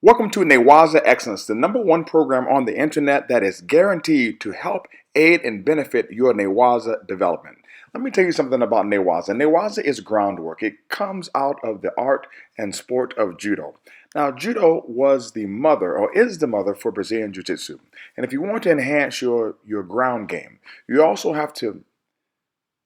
Welcome to Newaza Excellence, the number one program on the internet that is guaranteed to help, aid, and benefit your Newaza development. Let me tell you something about Newaza. Newaza is groundwork. It comes out of the art and sport of Judo. Now, Judo was the mother, or is the mother, for Brazilian Jiu Jitsu. And if you want to enhance your ground game, you also have to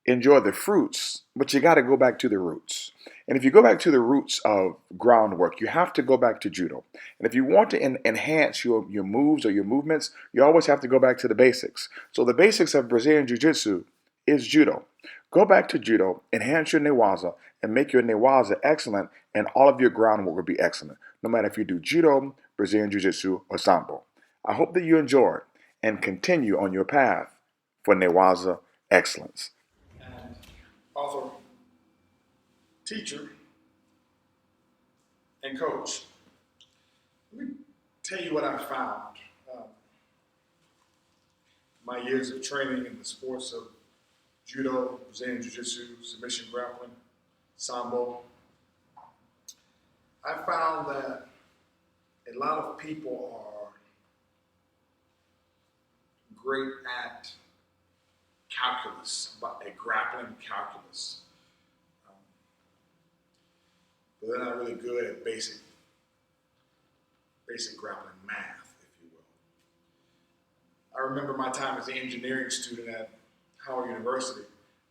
enjoy the fruits, but you got to go back to the roots. And if you go back to the roots of groundwork, you have to go back to judo. And if you want to enhance your moves or your movements, you always have to go back to the basics. So the basics of Brazilian Jiu-Jitsu is judo. Go back to judo, enhance your newaza, and make your newaza excellent, and all of your groundwork will be excellent, no matter if you do judo, Brazilian Jiu-Jitsu, or sambo. I hope that you enjoy it and continue on your path for newaza excellence. And author, teacher, and coach. Let me tell you what I found. Um, my years of training in the sports of judo, Brazilian jiu-jitsu, submission grappling, sambo. I found that a lot of people are great at calculus, at grappling calculus. Um, but they're not really good at basic grappling math, if you will. I remember my time as an engineering student at Howard University,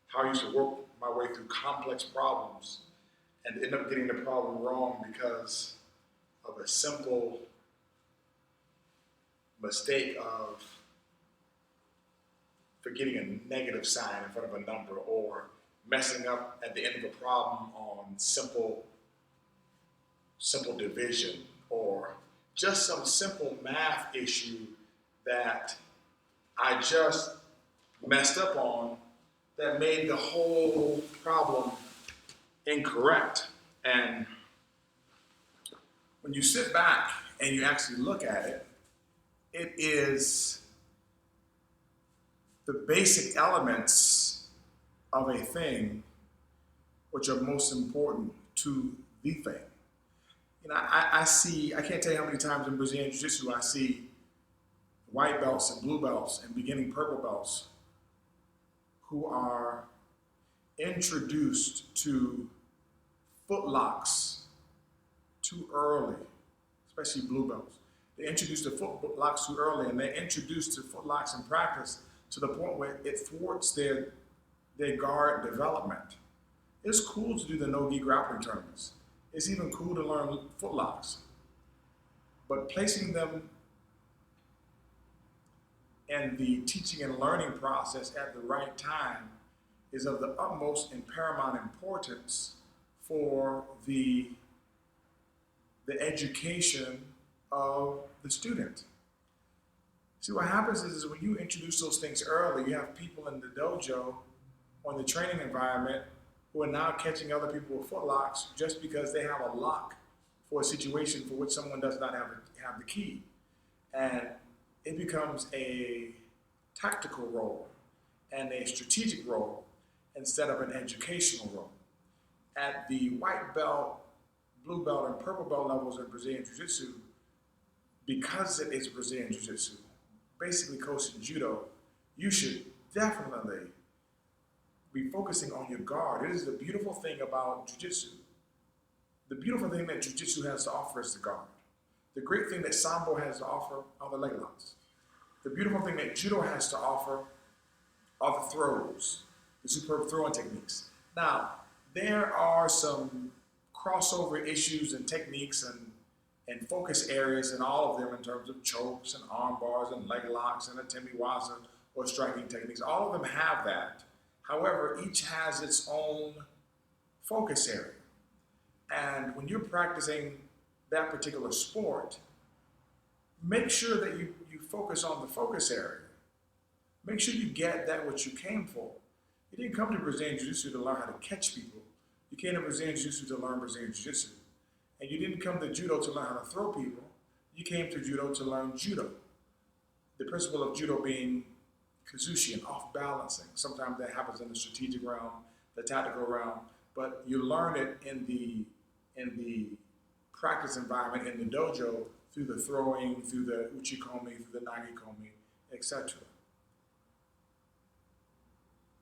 how I used to work my way through complex problems and end up getting the problem wrong because of a simple mistake of forgetting a negative sign in front of a number or messing up at the end of a problem on simple division or just some simple math issue that I just messed up on that made the whole problem incorrect. And when you sit back and you actually look at it, it is the basic elements of a thing which are most important to the thing. I see, I can't tell you how many times in Brazilian Jiu Jitsu I see white belts and blue belts and beginning purple belts who are introduced to footlocks too early, especially blue belts. They introduced to footlocks too early, and they're introduced to footlocks in practice to the point where it thwarts their guard development. It's cool to do the no-gi grappling tournaments. It's even cool to learn footlocks. But placing them in the teaching and learning process at the right time is of the utmost and paramount importance for the education of the student. See, what happens is when you introduce those things early, you have people in the dojo or in the training environment who are now catching other people with footlocks just because they have a lock for a situation for which someone does not have the key. And it becomes a tactical role and a strategic role instead of an educational role. At the white belt, blue belt, and purple belt levels in Brazilian Jiu-Jitsu, because it is Brazilian Jiu-Jitsu, basically coaching judo, you should definitely be focusing on your guard. It is the beautiful thing about Jiu-Jitsu. The beautiful thing that Jiu-Jitsu has to offer is the guard. The great thing that Sambo has to offer are the leg locks. The beautiful thing that Judo has to offer are the throws, the superb throwing techniques. Now, there are some crossover issues and techniques and focus areas in all of them in terms of chokes and arm bars and leg locks and atemiwaza or striking techniques. All of them have that. However, each has its own focus area. And when you're practicing that particular sport, make sure that you focus on the focus area. Make sure you get that what you came for. You didn't come to Brazilian Jiu-Jitsu to learn how to catch people. You came to Brazilian Jiu-Jitsu to learn Brazilian Jiu-Jitsu. And you didn't come to Judo to learn how to throw people. You came to Judo to learn Judo. The principle of Judo being kazushi and off balancing. Sometimes that happens in the strategic realm, the tactical realm, but you learn it in the practice environment in the dojo through the throwing, through the uchikomi, through the nagikomi, etc.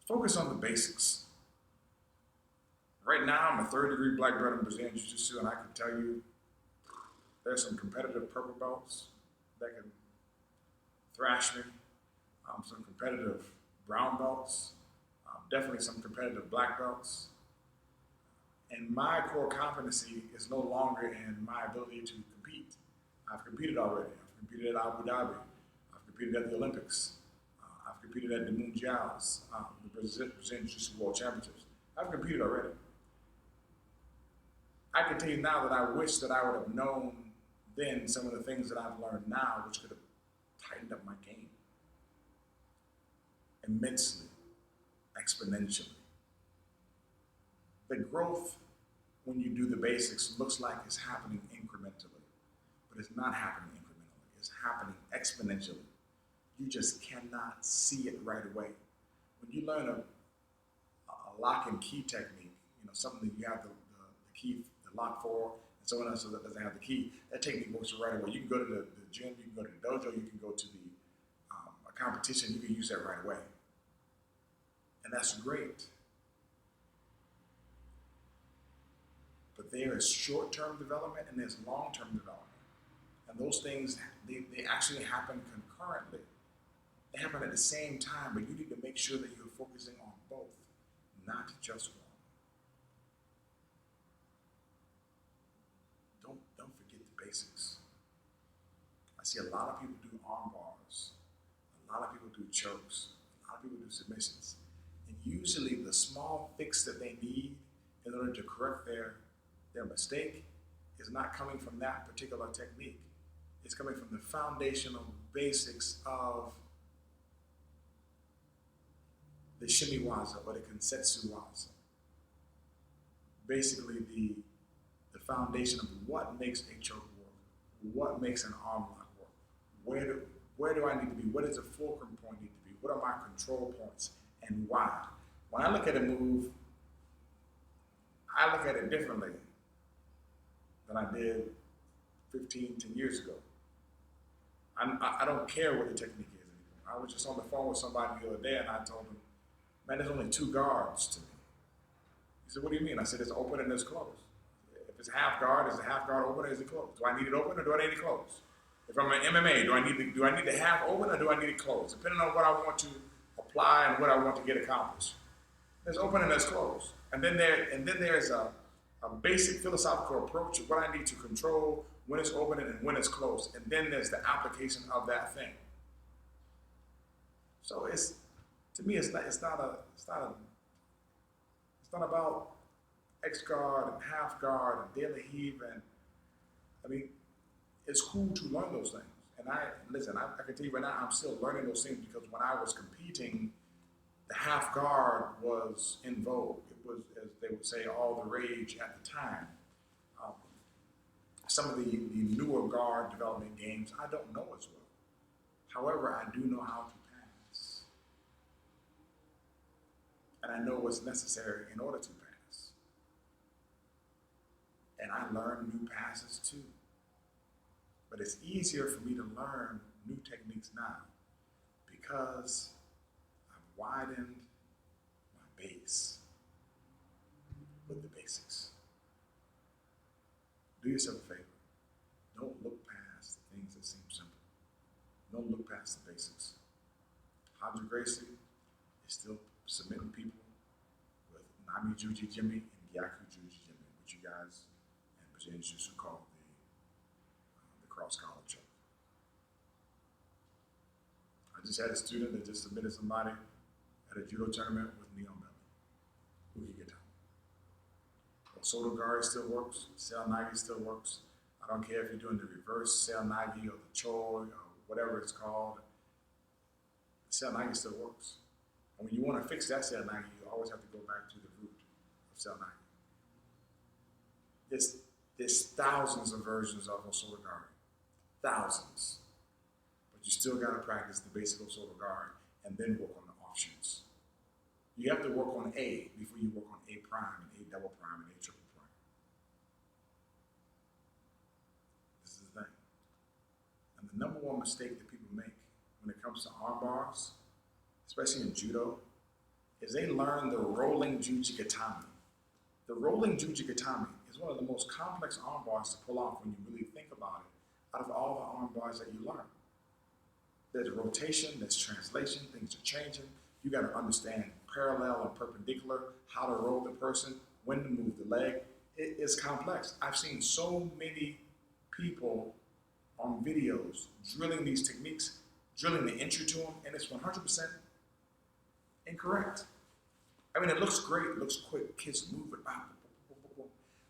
Focus on the basics. Right now, I'm a third-degree black belt in Brazilian Jiu-Jitsu, and I can tell you there's some competitive purple belts that can thrash me, some competitive brown belts, definitely some competitive black belts. And my core competency is no longer in my ability to compete. I've competed already. I've competed at Abu Dhabi. I've competed at the Olympics. I've competed at the Mundials, the Brazilian Jiu-Jitsu World Championships. I've competed already. I can tell you now that I wish that I would have known then some of the things that I've learned now, which could have tightened up my game immensely, exponentially. The growth, when you do the basics, looks like it's happening incrementally, but it's not happening incrementally. It's happening exponentially. You just cannot see it right away. When you learn a lock and key technique, something that you have the key, the lock for, and someone else that doesn't have the key, that technique works right away. You can go to the gym, you can go to the dojo, you can go to a competition, you can use that right away. And that's great. But there is short-term development and there's long-term development. And those things, they actually happen concurrently. They happen at the same time, but you need to make sure that you're focusing on both, not just one. Don't forget the basics. I see a lot of people do arm bars. A lot of people do chokes. A lot of people do submissions. And usually the small fix that they need in order to correct their mistake is not coming from that particular technique. It's coming from the foundational basics of the shimiwaza or the kensetsu waza. Basically the foundation of what makes a choke work, what makes an arm lock work, where do I need to be, what does a fulcrum point need to be, what are my control points, and why. When I look at a move, I look at it differently than I did 10 years ago. I don't care what the technique is anymore. I was just on the phone with somebody the other day and I told him, man, there's only 2 guards to me. He said, what do you mean? I said, it's open and it's closed. If it's half guard, is the half guard open or is it closed? Do I need it open or do I need it closed? If I'm an MMA, do I need the half open or do I need it closed? Depending on what I want to apply and what I want to get accomplished. There's open and there's closed. And then there's a basic philosophical approach of what I need to control when it's open and when it's closed. And then there's the application of that thing. So to me it's not about X guard and half guard and daily heave, and I mean it's cool to learn those things. And I can tell you right now I'm still learning those things because when I was competing, the half guard was in vogue. It was, as they would say, all the rage at the time. Some of the newer guard development games I don't know as well. However, I do know how to pass. And I know what's necessary in order to pass. And I learn new passes too. But it's easier for me to learn new techniques now because I've widened my base with the basics. Do yourself a favor. Don't look past the things that seem simple. Don't look past the basics. Hodge Gracie is still submitting people with Nami Juji Jimmy and Gyaku Juji Jimmy, which you guys in Brazilian Jiu-Jitsu call the cross collar choke. I just had a student that just submitted somebody at a judo tournament with knee on belly. Who can get down? Osotogari still works. Seoi-nage still works. I don't care if you're doing the reverse Seoi-nage or the choi or whatever it's called. Seoi-nage still works. And when you want to fix that Seoi-nage, you always have to go back to the root of Seoi-nage. There's thousands of versions of Osotogari. Thousands. But you still got to practice the basic Osotogari and then work on the offshoots. You have to work on A before you work on A prime and A double prime and A triple prime. the number one mistake that people make when it comes to arm bars, especially in judo, is they learn the rolling jujigatami. The rolling jujigatami is one of the most complex arm bars to pull off when you really think about it, out of all the arm bars that you learn. There's rotation, there's translation, things are changing. You got to understand parallel and perpendicular, how to roll the person, when to move the leg. It is complex. I've seen so many people on videos drilling these techniques, drilling the entry to them, and it's 100% incorrect. I mean, it looks great, it looks quick, kids move it,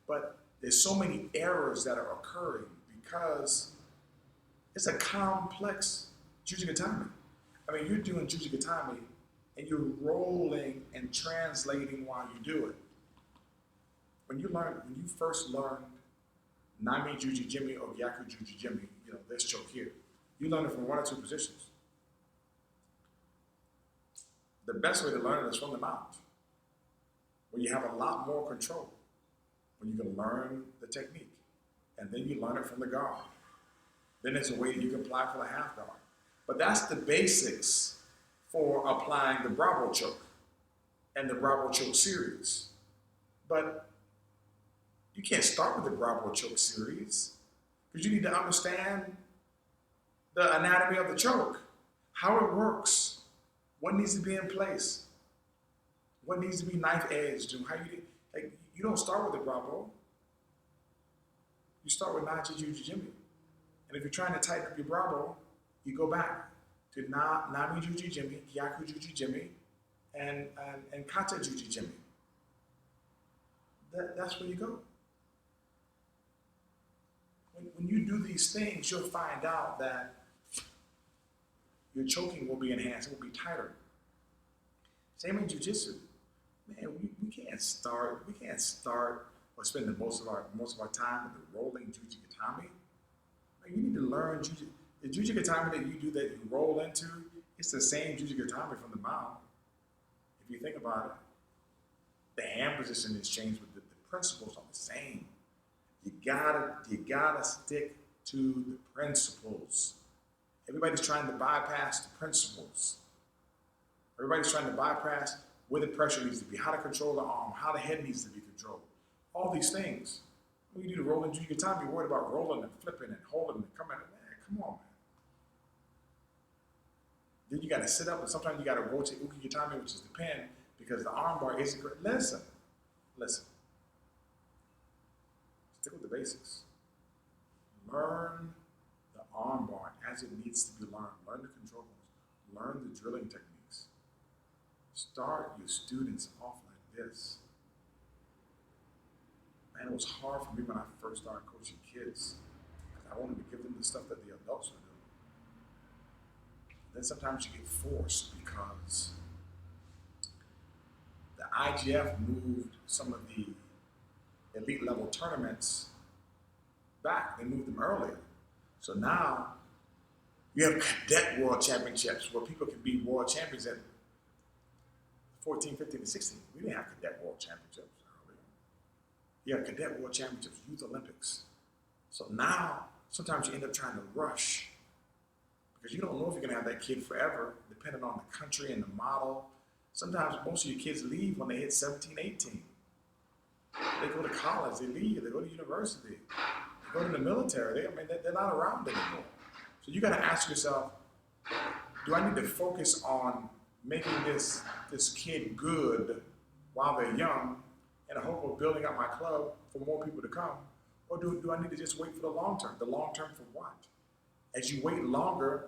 but there's so many errors that are occurring because it's a complex jujigatami. I mean, you're doing jujigatami and you're rolling and translating while you do it. When you first learned Nami Juji Jimmy or Gyaku Juji Jimmy, this choke here, you learn it from one or two positions. The best way to learn it is from the mount, where you have a lot more control, when you can learn the technique. And then you learn it from the guard. Then it's a way that you can apply for the half guard. But that's the basics for applying the Bravo choke and the Bravo choke series. But you can't start with the Bravo choke series because you need to understand the anatomy of the choke, how it works, what needs to be in place, what needs to be knife edged, and how you don't start with the Bravo. You start with Nachi Juji Jimmy. And if you're trying to tighten up your Bravo, you go back to Nami Juji Jimmy, Gyaku Juji Jimmy, and Kata Juji Jimmy. That's where you go. When you do these things, you'll find out that your choking will be enhanced, it will be tighter. Same in jiu-jitsu. Man, we can't start or spend most of our time with the rolling jujigatami. You need to learn the jujigatami that you do that you roll into, it's the same jujigatami from the mount. If you think about it, the hand position is changed, but the principles are the same. You gotta stick to the principles. Everybody's trying to bypass the principles. Everybody's trying to bypass where the pressure needs to be, how to control the arm, how the head needs to be controlled. All these things. When you do the rolling jujigatami, you're worried about rolling and flipping and holding and coming. Man, come on, man. Then you got to sit up, and sometimes you got to rotate ukigatami, which is the pin, because the arm bar isn't great. Listen. Stick with the basics. Learn the arm bar as it needs to be learned. Learn the controls. Learn the drilling techniques. Start your students off like this. Man, it was hard for me when I first started coaching kids because I wanted to give them the stuff that the adults would do. Then sometimes you get forced because the IGF moved some of the elite level tournaments back. They moved them earlier. So now you have cadet world championships where people can be world champions at 14, 15, and 16. We didn't have cadet world championships earlier. You have cadet world championships, youth Olympics. So now sometimes you end up trying to rush because you don't know if you're going to have that kid forever, depending on the country and the model. Sometimes most of your kids leave when they hit 17, 18. They go to college, they leave, they go to university, they go to the military. They're not around anymore. So you got to ask yourself, do I need to focus on making this kid good while they're young in the hope of building up my club for more people to come? Or do I need to just wait for the long term? The long term for what? As you wait longer,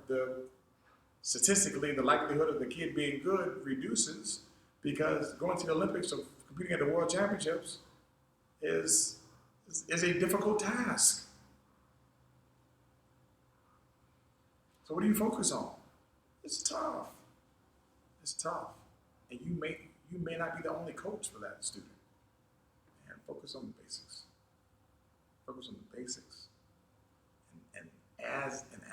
statistically, the likelihood of the kid being good reduces because going to the Olympics or competing at the World Championships is a difficult task. So what do you focus on? It's tough. It's tough. And you may not be the only coach for that student. And focus on the basics. Focus on the basics. And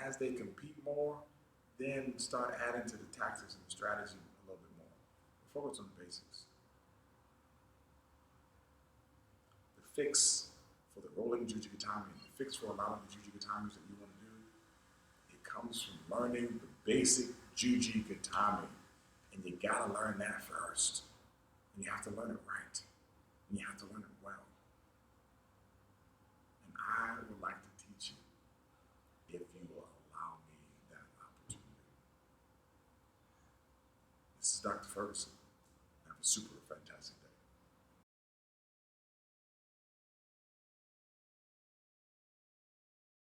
as they compete more, then start adding to the tactics and the strategy a little bit more. Focus on the basics. The fix for the rolling jujigatami, the fix for a lot of the jujigatamis that you want to do, it comes from learning the basic Juji Gatami. And you gotta learn that first. And you have to learn it right. And you have to learn it well. And I would like to teach you if you will allow me that opportunity. This is Dr. Ferguson. Have a super fantastic day.